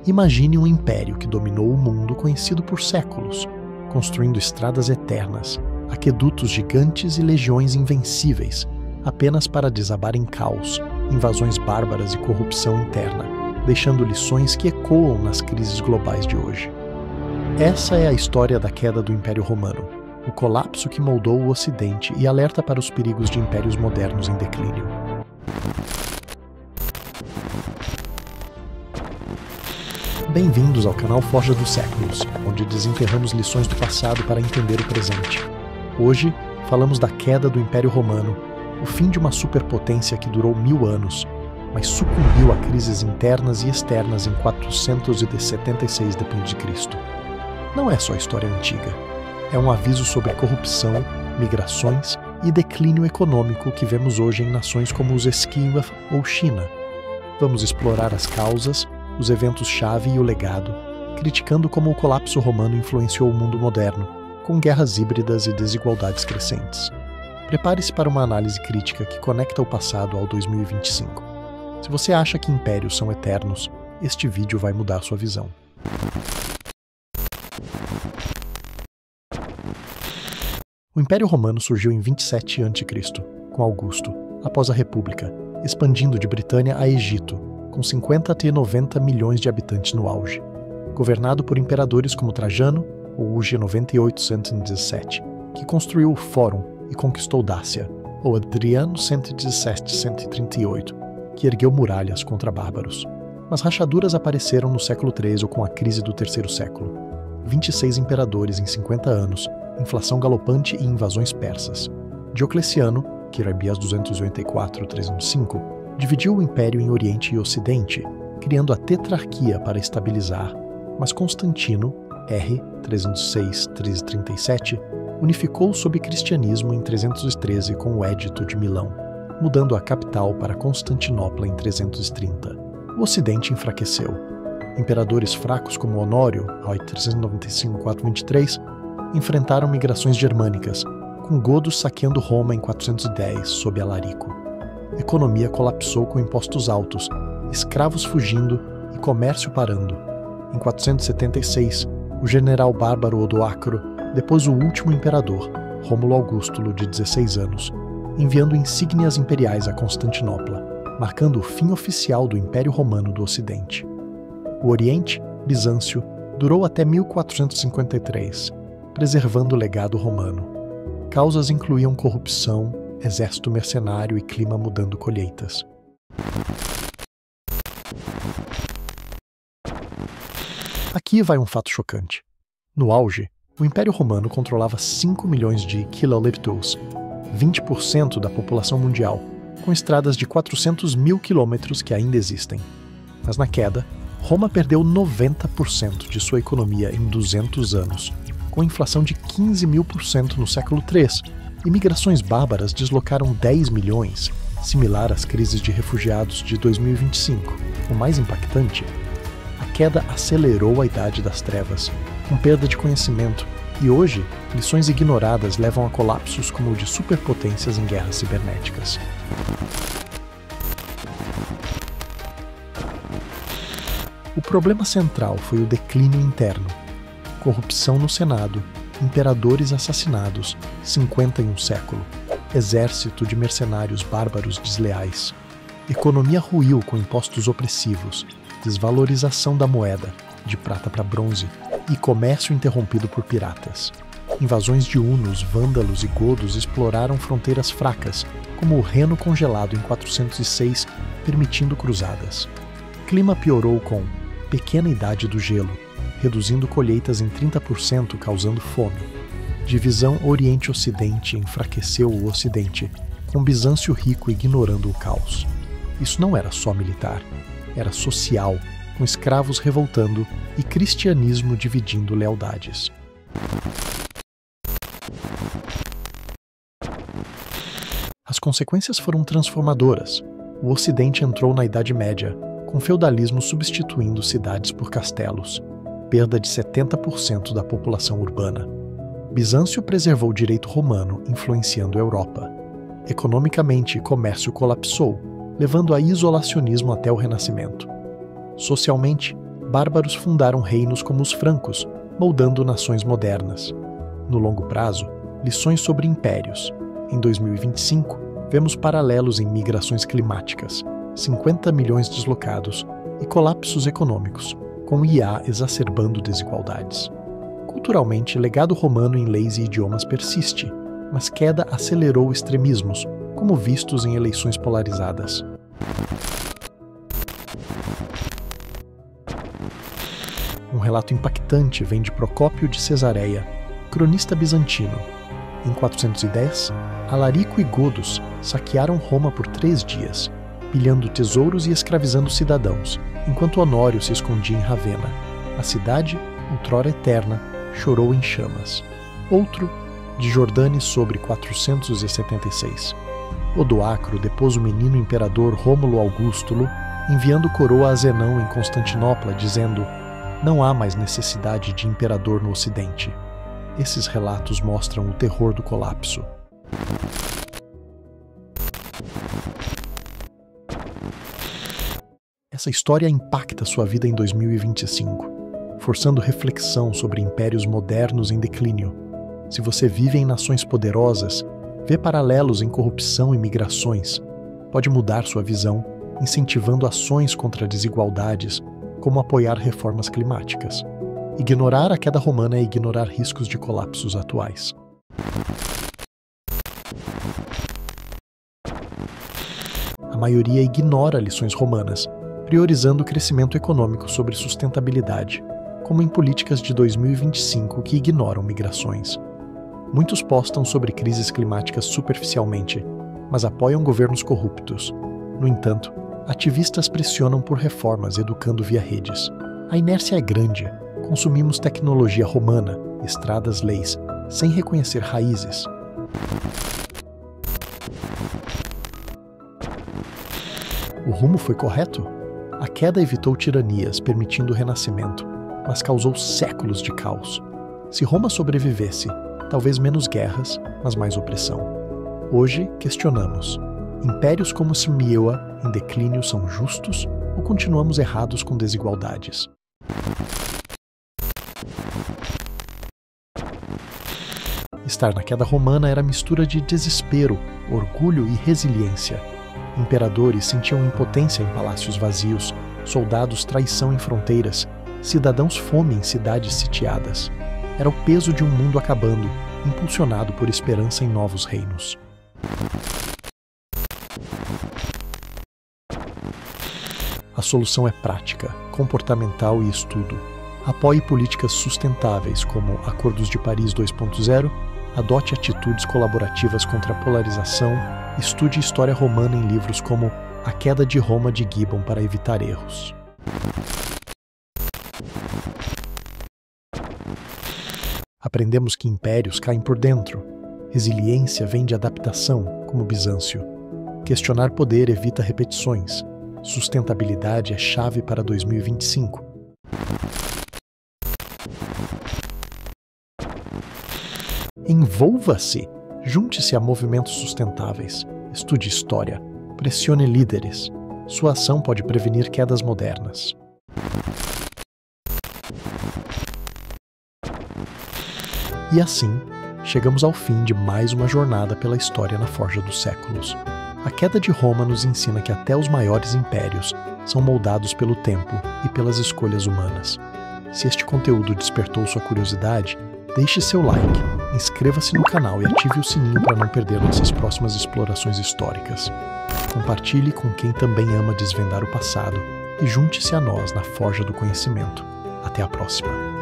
Imagine um império que dominou o mundo conhecido por séculos, construindo estradas eternas, aquedutos gigantes e legiões invencíveis, apenas para desabar em caos, invasões bárbaras e corrupção interna, deixando lições que ecoam nas crises globais de hoje. Essa é a história da queda do Império Romano, o colapso que moldou o Ocidente e alerta para os perigos de impérios modernos em declínio. Bem-vindos ao canal Forja dos Séculos, onde desenterramos lições do passado para entender o presente. Hoje, falamos da queda do Império Romano, o fim de uma superpotência que durou 1000 anos, mas sucumbiu a crises internas e externas em 476 d.C. Não é só história antiga. É um aviso sobre corrupção, migrações e declínio econômico que vemos hoje em nações como os Esquimalt ou China. Vamos explorar as causas, os eventos-chave e o legado, criticando como o colapso romano influenciou o mundo moderno, com guerras híbridas e desigualdades crescentes. Prepare-se para uma análise crítica que conecta o passado ao 2025. Se você acha que impérios são eternos, este vídeo vai mudar sua visão. O Império Romano surgiu em 27 a.C., com Augusto, após a República, expandindo de Britânia a Egito, com 50 a 90 milhões de habitantes no auge. Governado por imperadores como Trajano, ou G 98-117, que construiu o Fórum e conquistou Dácia, ou Adriano 117-138, que ergueu muralhas contra bárbaros. Mas rachaduras apareceram no século III ou com a crise do terceiro século. 26 imperadores em 50 anos, inflação galopante e invasões persas. Diocleciano, Quirabías 284-315, dividiu o império em Oriente e Ocidente, criando a Tetrarquia para estabilizar, mas Constantino, R. 306-337, unificou sob cristianismo em 313 com o Édito de Milão, mudando a capital para Constantinopla em 330. O Ocidente enfraqueceu. Imperadores fracos como Honório, R. 395-423, enfrentaram migrações germânicas, com godos saqueando Roma em 410 sob Alarico. A economia colapsou com impostos altos, escravos fugindo e comércio parando. Em 476, o general bárbaro Odoacro depôs o último imperador, Rômulo Augustulo, de 16 anos, enviando insígnias imperiais a Constantinopla, marcando o fim oficial do Império Romano do Ocidente. O Oriente, Bizâncio, durou até 1453, preservando o legado romano. Causas incluíam corrupção, exército mercenário e clima mudando colheitas. Aqui vai um fato chocante. No auge, o Império Romano controlava 5 milhões de kiloleptos, 20% da população mundial, com estradas de 400 mil quilômetros que ainda existem. Mas na queda, Roma perdeu 90% de sua economia em 200 anos, com inflação de 15.000% no século III, e migrações bárbaras deslocaram 10 milhões, similar às crises de refugiados de 2025. O mais impactante, a queda acelerou a Idade das Trevas, com perda de conhecimento, e hoje, lições ignoradas levam a colapsos como o de superpotências em guerras cibernéticas. O problema central foi o declínio interno. Corrupção no Senado, imperadores assassinados, 50 em um século, exército de mercenários bárbaros desleais. Economia ruiu com impostos opressivos, desvalorização da moeda, de prata para bronze, e comércio interrompido por piratas. Invasões de hunos, vândalos e godos exploraram fronteiras fracas, como o Reno congelado em 406, permitindo cruzadas. Clima piorou com pequena idade do gelo, reduzindo colheitas em 30%, causando fome. Divisão Oriente-Ocidente enfraqueceu o Ocidente, com Bizâncio rico ignorando o caos. Isso não era só militar, era social, com escravos revoltando e cristianismo dividindo lealdades. As consequências foram transformadoras. O Ocidente entrou na Idade Média, com feudalismo substituindo cidades por castelos, perda de 70% da população urbana. Bizâncio preservou o direito romano, influenciando a Europa. Economicamente, comércio colapsou, levando a isolacionismo até o Renascimento. Socialmente, bárbaros fundaram reinos como os francos, moldando nações modernas. No longo prazo, lições sobre impérios. Em 2025, vemos paralelos em migrações climáticas, 50 milhões deslocados e colapsos econômicos, com IA exacerbando desigualdades. Culturalmente, legado romano em leis e idiomas persiste, mas queda acelerou extremismos, como vistos em eleições polarizadas. Um relato impactante vem de Procópio de Cesareia, cronista bizantino. Em 410, Alarico e Godos saquearam Roma por 3 dias, pilhando tesouros e escravizando cidadãos, enquanto Honório se escondia em Ravenna. A cidade, outrora eterna, chorou em chamas. Outro, de Jordane sobre 476. Odoacro depôs o menino imperador Rômulo Augustulo, enviando coroa a Zenão em Constantinopla, dizendo: "Não há mais necessidade de imperador no Ocidente." Esses relatos mostram o terror do colapso. Essa história impacta sua vida em 2025, forçando reflexão sobre impérios modernos em declínio. Se você vive em nações poderosas, vê paralelos em corrupção e migrações, pode mudar sua visão, incentivando ações contra desigualdades, como apoiar reformas climáticas. Ignorar a queda romana é ignorar riscos de colapsos atuais. A maioria ignora lições romanas, priorizando o crescimento econômico sobre sustentabilidade, como em políticas de 2025 que ignoram migrações. Muitos postam sobre crises climáticas superficialmente, mas apoiam governos corruptos. No entanto, ativistas pressionam por reformas educando via redes. A inércia é grande. Consumimos tecnologia romana, estradas, leis, sem reconhecer raízes. O rumo foi correto? A queda evitou tiranias, permitindo o renascimento, mas causou séculos de caos. Se Roma sobrevivesse, talvez menos guerras, mas mais opressão. Hoje, questionamos: impérios como Smioa, em declínio, são justos ou continuamos errados com desigualdades? Estar na queda romana era mistura de desespero, orgulho e resiliência. Imperadores sentiam impotência em palácios vazios, soldados traição em fronteiras, cidadãos fome em cidades sitiadas. Era o peso de um mundo acabando, impulsionado por esperança em novos reinos. A solução é prática, comportamental e estudo. Apoie políticas sustentáveis como Acordos de Paris 2.0, adote atitudes colaborativas contra a polarização, estude história romana em livros como A Queda de Roma de Gibbon para evitar erros. Aprendemos que impérios caem por dentro. Resiliência vem de adaptação, como Bizâncio. Questionar poder evita repetições. Sustentabilidade é chave para 2025. Envolva-se! Junte-se a movimentos sustentáveis. Estude história. Pressione líderes. Sua ação pode prevenir quedas modernas. E assim, chegamos ao fim de mais uma jornada pela história na forja dos séculos. A queda de Roma nos ensina que até os maiores impérios são moldados pelo tempo e pelas escolhas humanas. Se este conteúdo despertou sua curiosidade, deixe seu like, inscreva-se no canal e ative o sininho para não perder nossas próximas explorações históricas. Compartilhe com quem também ama desvendar o passado e junte-se a nós na forja do conhecimento. Até a próxima!